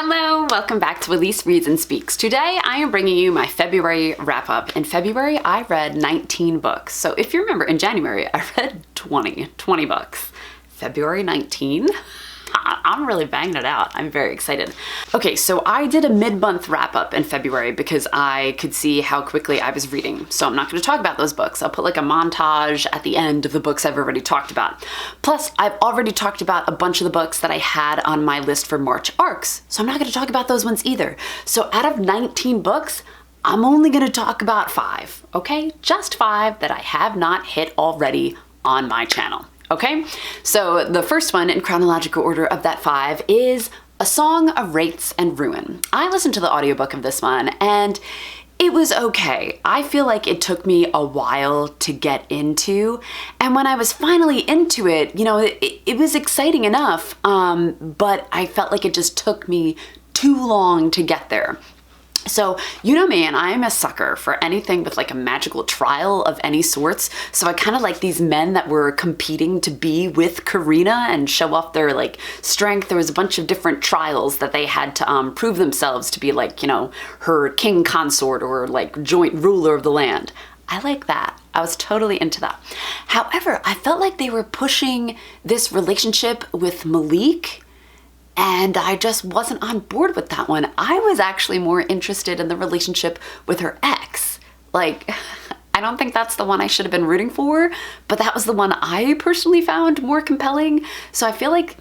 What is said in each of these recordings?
Hello, welcome back to Elise Reads and Speaks. Today I am bringing you my February wrap-up. In February I read 19 books. So if you remember, in January I read 20 books. February 19? I'm really banging it out. I'm very excited. Okay, so I did a mid-month wrap-up in February because I could see how quickly I was reading. So I'm not going to talk about those books. I'll put like a montage at the end of the books I've already talked about. Plus, I've already talked about a bunch of the books that I had on my list for March arcs. So I'm not going to talk about those ones either. So out of 19 books, I'm only going to talk about 5, okay? Just 5 that I have not hit already on my channel. Okay, so the first one in chronological order of that 5 is A Song of Wraiths and Ruin. I listened to the audiobook of this one and it was okay. I feel like it took me a while to get into, and when I was finally into it, you know, it was exciting enough, but I felt like it just took me too long to get there. So, you know me, and I'm a sucker for anything with like a magical trial of any sorts. So I kind of like these men that were competing to be with Karina and show off their like strength. There was a bunch of different trials that they had to prove themselves to be like, you know, her king consort or like joint ruler of the land. I like that. I was totally into that. However, I felt like they were pushing this relationship with Malik, and I just wasn't on board with that one. I was actually more interested in the relationship with her ex. Like, I don't think that's the one I should have been rooting for, but that was the one I personally found more compelling. So I feel like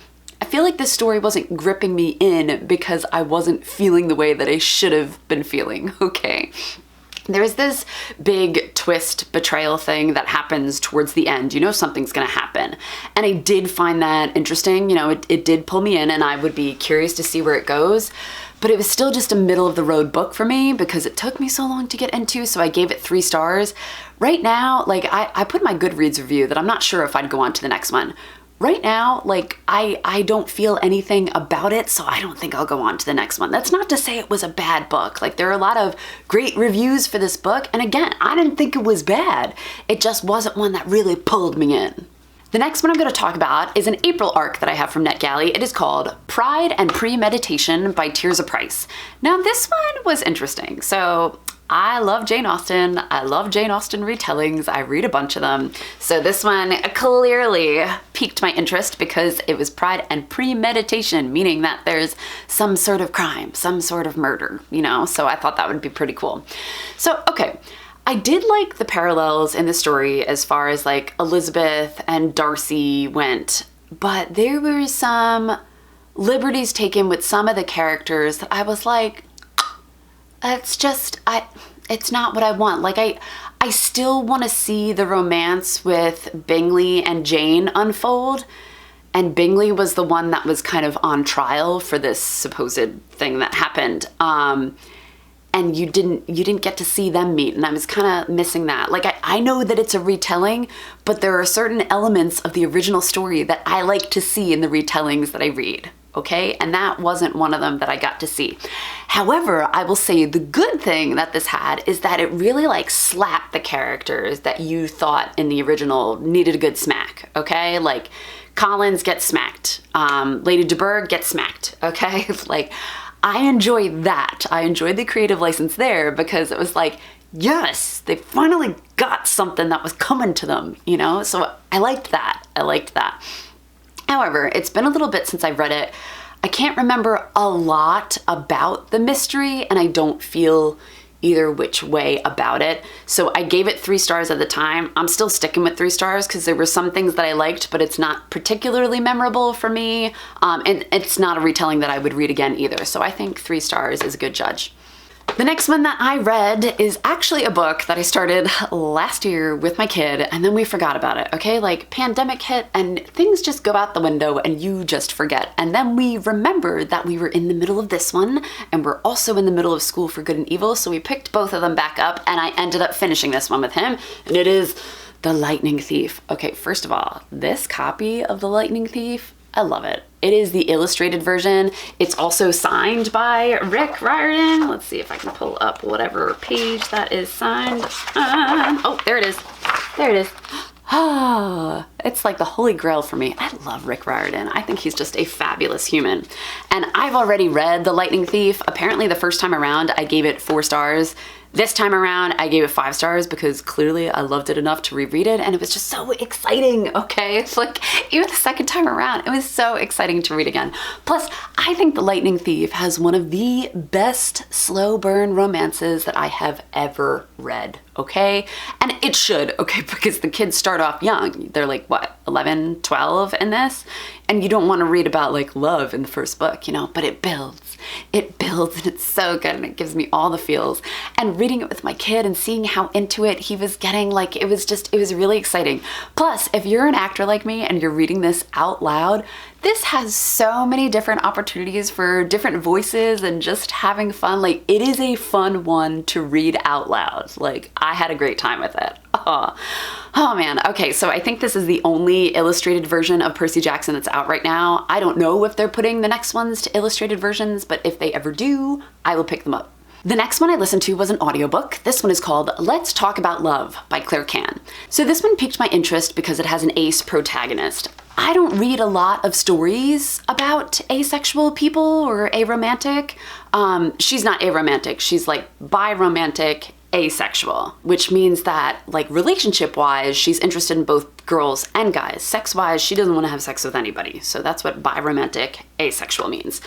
this story wasn't gripping me in because I wasn't feeling the way that I should have been feeling, okay? There's this big twist betrayal thing that happens towards the end. You know something's gonna happen. And I did find that interesting. You know, it did pull me in and I would be curious to see where it goes. But it was still just a middle of the road book for me because it took me so long to get into, so I gave it 3 stars. Right now, like I put my Goodreads review that I'm not sure if I'd go on to the next one. Right now, like, I don't feel anything about it, so I don't think I'll go on to the next one. That's not to say it was a bad book. Like, there are a lot of great reviews for this book, and again, I didn't think it was bad. It just wasn't one that really pulled me in. The next one I'm going to talk about is an April arc that I have from NetGalley. It is called Pride and Premeditation by Tirzah Price. Now, this one was interesting. So, I love Jane Austen. I love Jane Austen retellings. I read a bunch of them. So this one clearly piqued my interest because it was Pride and Premeditation, meaning that there's some sort of crime, some sort of murder, you know? So I thought that would be pretty cool. So, okay. I did like the parallels in the story as far as like Elizabeth and Darcy went, but there were some liberties taken with some of the characters that I was like, it's not what I want. Like I still want to see the romance with Bingley and Jane unfold. And Bingley was the one that was kind of on trial for this supposed thing that happened. And you didn't get to see them meet, and I was kind of missing that. Like, I know that it's a retelling, but there are certain elements of the original story that I like to see in the retellings that I read, okay? And that wasn't one of them that I got to see. However, I will say the good thing that this had is that it really, like, slapped the characters that you thought in the original needed a good smack, okay? Like, Collins gets smacked, Lady de Bourgh gets smacked, okay? Like, I enjoyed that. I enjoyed the creative license there because it was like, yes, they finally got something that was coming to them, you know? So I liked that. I liked that. However, it's been a little bit since I've read it. I can't remember a lot about the mystery, and I don't feel either which way about it. So I gave it 3 stars at the time. I'm still sticking with 3 stars because there were some things that I liked, but it's not particularly memorable for me. And it's not a retelling that I would read again either. So I think 3 stars is a good judge. The next one that I read is actually a book that I started last year with my kid, and then we forgot about it, okay? Like, pandemic hit and things just go out the window and you just forget. And then we remembered that we were in the middle of this one, and we're also in the middle of School for Good and Evil, so we picked both of them back up, and I ended up finishing this one with him, and it is The Lightning Thief. Okay, first of all, this copy of The Lightning Thief, I love it. It is the illustrated version. It's also signed by Riordan. Let's see if I can pull up whatever page that is signed on. Oh, there it is. There it is. It's like the holy grail for me. I love Rick Riordan. I think he's just a fabulous human. And I've already read The Lightning Thief. Apparently the first time around I gave it 4 stars. This time around I gave it 5 stars because clearly I loved it enough to reread it, and it was just so exciting, okay? It's like, even the second time around, it was so exciting to read again. Plus, I think The Lightning Thief has one of the best slow burn romances that I have ever read, okay? And it should, okay, because the kids start off young. They're like, what, 11, 12 in this? And you don't want to read about like love in the first book, you know, but it builds. It builds, and it's so good, and it gives me all the feels. And reading it with my kid and seeing how into it he was getting, like, it was really exciting. Plus, if you're an actor like me and you're reading this out loud, this has so many different opportunities for different voices and just having fun. Like, it is a fun one to read out loud. Like, I had a great time with it. Oh man. Okay, so I think this is the only illustrated version of Percy Jackson that's out right now. I don't know if they're putting the next ones to illustrated versions, but if they ever do, I will pick them up. The next one I listened to was an audiobook. This one is called Let's Talk About Love by Kann. So this one piqued my interest because it has an ace protagonist. I don't read a lot of stories about asexual people or aromantic. She's not aromantic, she's like biromantic, asexual, which means that like relationship-wise, she's interested in both girls and guys. Sex-wise, she doesn't want to have sex with anybody. So that's what biromantic, asexual means.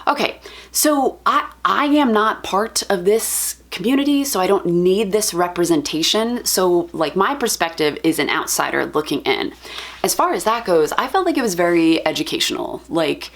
Okay, so I am not part of this community, so I don't need this representation. So like my perspective is an outsider looking in. As far as that goes, I felt like it was very educational. Like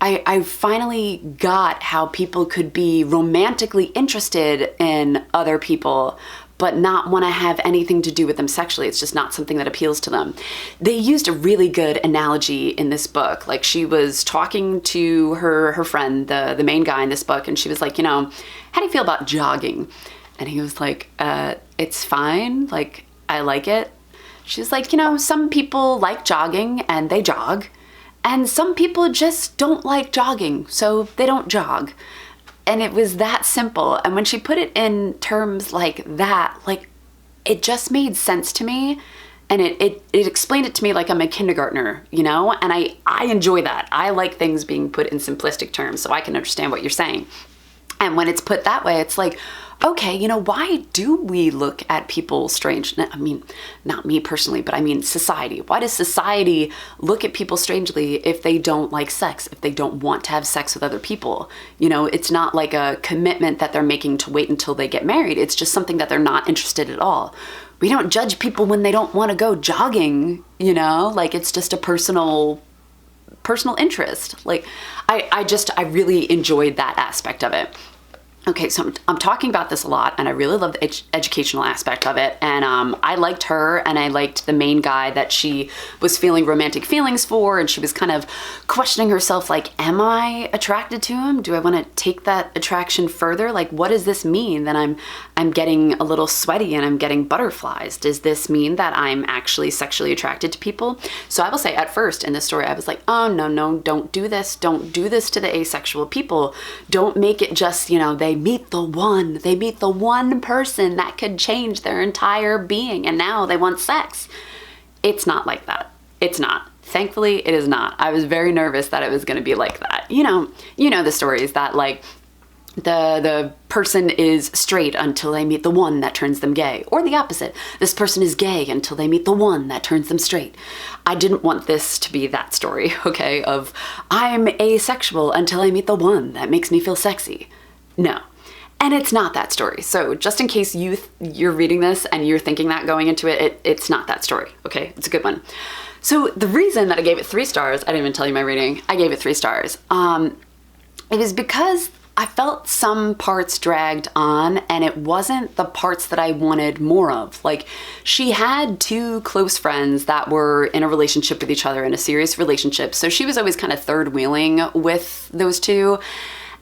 I finally got how people could be romantically interested in other people, but not want to have anything to do with them sexually. It's just not something that appeals to them. They used a really good analogy in this book. Like she was talking to her friend, the main guy in this book, and she was like, you know, how do you feel about jogging? And he was like, it's fine. Like, I like it. She's like, you know, some people like jogging and they jog. And some people just don't like jogging, so they don't jog. And it was that simple. And when she put it in terms like that, like it just made sense to me. And it explained it to me like I'm a kindergartner, you know? And I enjoy that. I like things being put in simplistic terms so I can understand what you're saying. And when it's put that way, it's like, okay, you know, why do we look at people strange? I mean, not me personally, but I mean society. Why does society look at people strangely if they don't like sex, if they don't want to have sex with other people? You know, it's not like a commitment that they're making to wait until they get married. It's just something that they're not interested at all. We don't judge people when they don't want to go jogging, you know, like it's just a personal interest. Like I really enjoyed that aspect of it. Okay, so I'm talking about this a lot, and I really love the educational aspect of it, and I liked her, and I liked the main guy that she was feeling romantic feelings for, and she was kind of questioning herself, like, am I attracted to him? Do I want to take that attraction further? Like, what does this mean that I'm getting a little sweaty and I'm getting butterflies? Does this mean that I'm actually sexually attracted to people? So I will say, at first in this story, I was like, oh, no, don't do this. Don't do this to the asexual people. Don't make it just, you know, they meet the one person that could change their entire being and now they want sex. It's not like that. It's not. Thankfully, it is not. I was very nervous that it was going to be like that. You know the stories that like the person is straight until they meet the one that turns them gay, or the opposite. This person is gay until they meet the one that turns them straight. I didn't want this to be that story, okay, of I'm asexual until I meet the one that makes me feel sexy. No. And it's not that story. So just in case you're reading this and you're thinking that going into it, it's not that story, okay? It's a good one. So the reason that I gave it 3 stars, I didn't even tell you my rating, I gave it 3 stars. It was because I felt some parts dragged on and it wasn't the parts that I wanted more of. Like, she had 2 close friends that were in a relationship with each other, in a serious relationship. So she was always kind of third wheeling with those 2.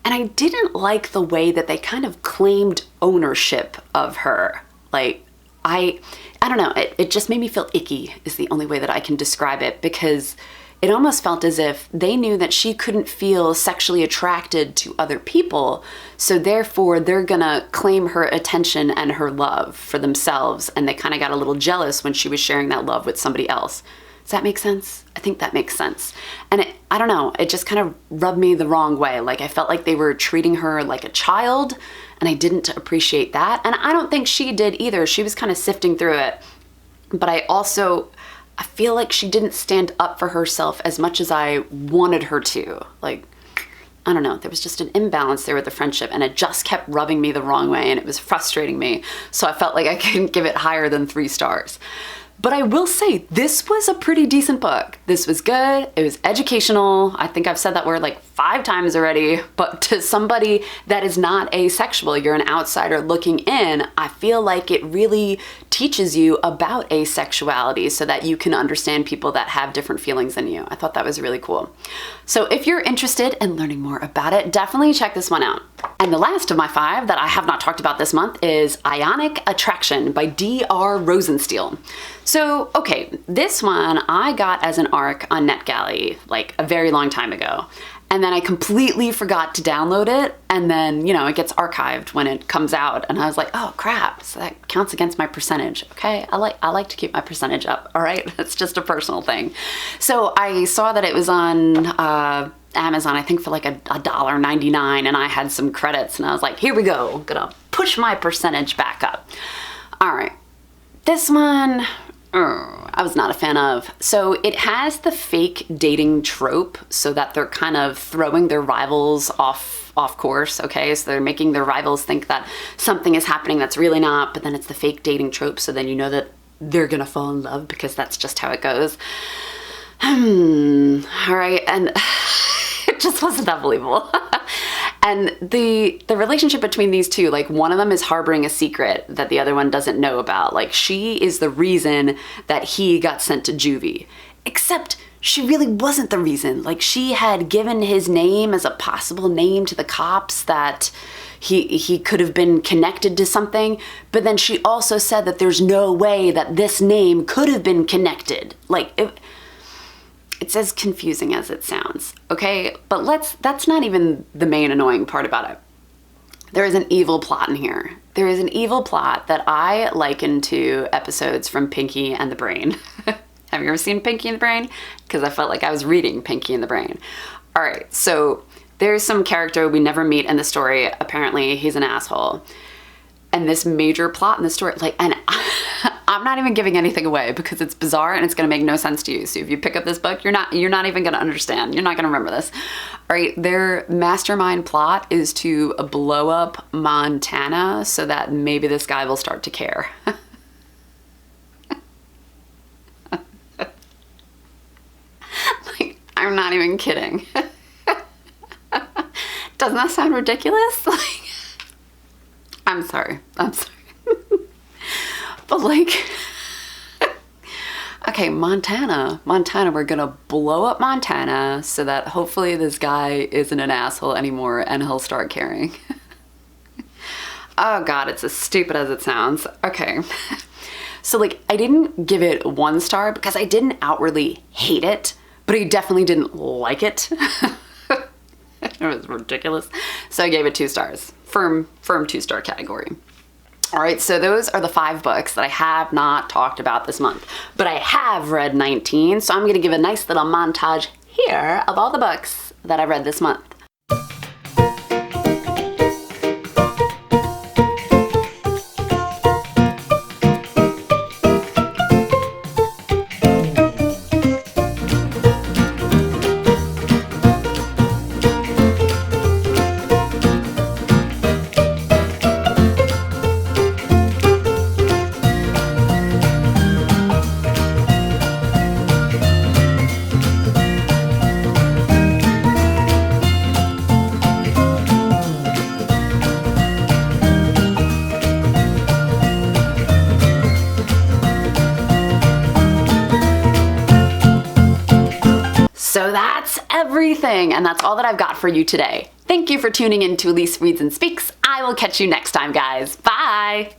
And I didn't like the way that they kind of claimed ownership of her. Like, I don't know, it just made me feel icky is the only way that I can describe it, because it almost felt as if they knew that she couldn't feel sexually attracted to other people, so therefore they're gonna claim her attention and her love for themselves, and they kind of got a little jealous when she was sharing that love with somebody else. Does that make sense? I think that makes sense. And I don't know, it just kind of rubbed me the wrong way. Like, I felt like they were treating her like a child, and I didn't appreciate that. And I don't think she did either. She was kind of sifting through it. But I feel like she didn't stand up for herself as much as I wanted her to. Like, I don't know, there was just an imbalance there with the friendship, and it just kept rubbing me the wrong way, and it was frustrating me. So I felt like I couldn't give it higher than 3 stars. But I will say, this was a pretty decent book. This was good. It was educational. I think I've said that word like 5 times already, but to somebody that is not asexual, you're an outsider looking in, I feel like it really teaches you about asexuality so that you can understand people that have different feelings than you. I thought that was really cool. So if you're interested in learning more about it, definitely check this one out. And the last of my 5 that I have not talked about this month is Ionic Attraction by D.R. Rosensteel. So, okay, this one I got as an ARC on NetGalley like a very long time ago. And then I completely forgot to download it, and then, you know, it gets archived when it comes out, and I was like, oh crap, so that counts against my percentage. Okay, I like to keep my percentage up, all right? It's just a personal thing. So I saw that it was on Amazon, I think for like $1.99, and I had some credits, and I was like, here we go, I'm gonna push my percentage back up. All right, this one, I was not a fan of. So it has the fake dating trope, so that they're kind of throwing their rivals off course, okay? So they're making their rivals think that something is happening that's really not, but then it's the fake dating trope, so then you know that they're gonna fall in love because that's just how it goes. All right, and it just wasn't that believable. And the relationship between these two, like, one of them is harboring a secret that the other one doesn't know about. Like, she is the reason that he got sent to juvie. Except she really wasn't the reason. Like, she had given his name as a possible name to the cops, that he could have been connected to something. But then she also said that there's no way that this name could have been connected. Like, it's as confusing as it sounds, okay? But that's not even the main annoying part about it. There is an evil plot in here. There is an evil plot that I liken to episodes from Pinky and the Brain. Have you ever seen Pinky and the Brain? Because I felt like I was reading Pinky and the Brain. All right, so there's some character we never meet in the story. Apparently he's an asshole. And this major plot in the story, like, and I'm not even giving anything away because it's bizarre and it's gonna make no sense to you. So if you pick up this book, you're not even gonna understand. You're not gonna remember this. All right, their mastermind plot is to blow up Montana so that maybe this guy will start to care. Like, I'm not even kidding. Doesn't that sound ridiculous? Like, I'm sorry. But like, okay, Montana, we're gonna blow up Montana so that hopefully this guy isn't an asshole anymore and he'll start caring. Oh God, it's as stupid as it sounds. Okay. So like, I didn't give it 1 star because I didn't outwardly hate it, but I definitely didn't like it. It was ridiculous. So I gave it 2 stars. Firm 2-star category. All right, so those are the 5 books that I have not talked about this month, but I have read 19, so I'm gonna give a nice little montage here of all the books that I read this month. So that's everything, and that's all that I've got for you today. Thank you for tuning in to Elise Reads and Speaks. I will catch you next time, guys. Bye!